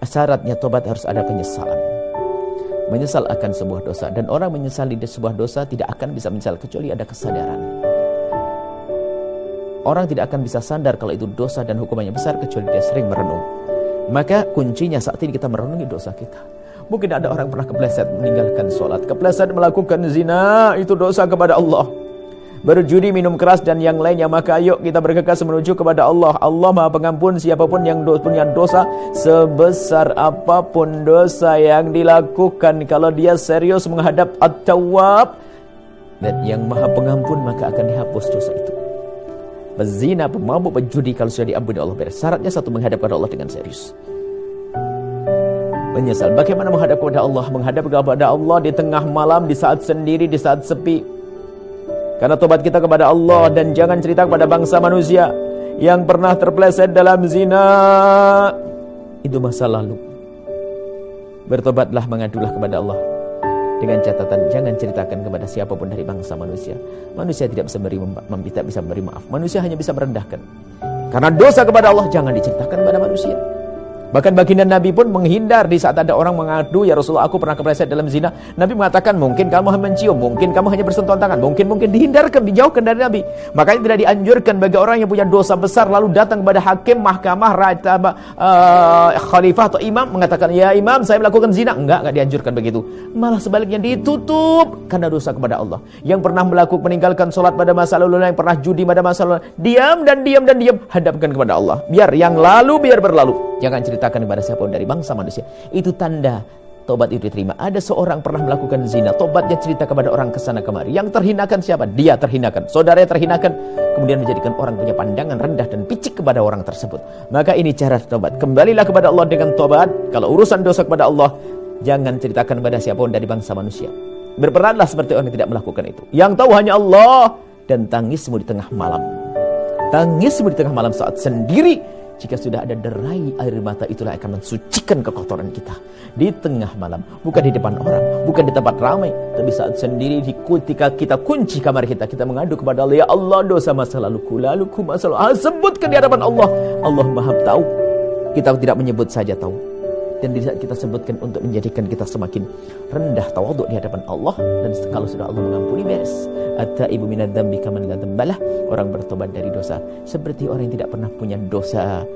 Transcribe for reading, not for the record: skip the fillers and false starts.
Syaratnya tobat harus ada penyesalan. Menyesal akan sebuah dosa. Dan orang menyesali sebuah dosa tidak akan bisa menyesal kecuali ada kesadaran. Orang tidak akan bisa sadar kalau itu dosa dan hukumannya besar kecuali dia sering merenung. Maka kuncinya saat ini kita merenungi dosa kita. Mungkin ada orang pernah kepleset meninggalkan sholat, kepleset melakukan zina, itu dosa kepada Allah. Berjudi, minum keras dan yang lainnya. Maka ayo kita bergegas menuju kepada Allah. Allah Maha Pengampun. Siapapun yang punya dosa, sebesar apapun dosa yang dilakukan, kalau dia serius menghadap At-Tawwab dan yang Maha Pengampun, maka akan dihapus dosa itu. Pezina, pemabuk, penjudi, kalau sudah diampuni Allah beres. Syaratnya satu, menghadap kepada Allah dengan serius. Menyesal. Bagaimana menghadap kepada Allah? Menghadap kepada Allah di tengah malam, di saat sendiri, di saat sepi. Karena tobat kita kepada Allah, dan jangan cerita kepada bangsa manusia yang pernah terpeleset dalam zina. Itu masa lalu. Bertobatlah, mengadulah kepada Allah. Dengan catatan, jangan ceritakan kepada siapapun dari bangsa manusia. Manusia tidak bisa memberi maaf. Manusia hanya bisa merendahkan. Karena dosa kepada Allah, jangan diceritakan kepada manusia. Bahkan baginda Nabi pun menghindar di saat ada orang mengadu, ya Rasulullah, aku pernah kepleset dalam zina. Nabi mengatakan, mungkin kamu hanya mencium, mungkin kamu hanya bersentuhan tangan, mungkin dihindarkan, dijauhkan dari Nabi. Makanya tidak dianjurkan bagi orang yang punya dosa besar lalu datang kepada hakim, mahkamah, khalifah atau imam mengatakan, ya imam, saya melakukan zina. Enggak dianjurkan begitu. Malah sebaliknya ditutup karena dosa kepada Allah. Yang pernah meninggalkan sholat pada masa lalu, yang pernah judi pada masa lalu, diam, hadapkan kepada Allah. Biar yang lalu biar berlalu. Jangan ceritakan kepada siapapun dari bangsa manusia. Itu tanda tobat itu diterima. Ada seorang pernah melakukan zina, tobatnya cerita kepada orang kesana kemari. Yang terhinakan siapa? Dia terhinakan. Saudaranya terhinakan. Kemudian menjadikan orang punya pandangan rendah dan picik kepada orang tersebut. Maka ini cara tobat. Kembalilah kepada Allah dengan tobat. Kalau urusan dosa kepada Allah, jangan ceritakan kepada siapapun dari bangsa manusia. Berperanlah seperti orang yang tidak melakukan itu. Yang tahu hanya Allah. Dan tangismu di tengah malam. Tangismu di tengah malam saat sendiri. Jika sudah ada derai air mata, itulah akan mensucikan kekotoran kita. Di tengah malam, bukan di depan orang, bukan di tempat ramai, tapi saat sendiri, ketika kita kunci kamar kita, kita mengadu kepada Allah, ya Allah, dosa masa laluku masa lalu. Sebutkan di hadapan Allah. Allah Maha tahu. Kita tidak menyebut saja tahu. Dan di saat kita sebutkan untuk menjadikan kita semakin rendah, tawadhu di hadapan Allah. Dan kalau sudah Allah mengampuni, beres. At-taibu minadz dzambi kaman la dzambalah. Orang bertobat dari dosa seperti orang yang tidak pernah punya dosa.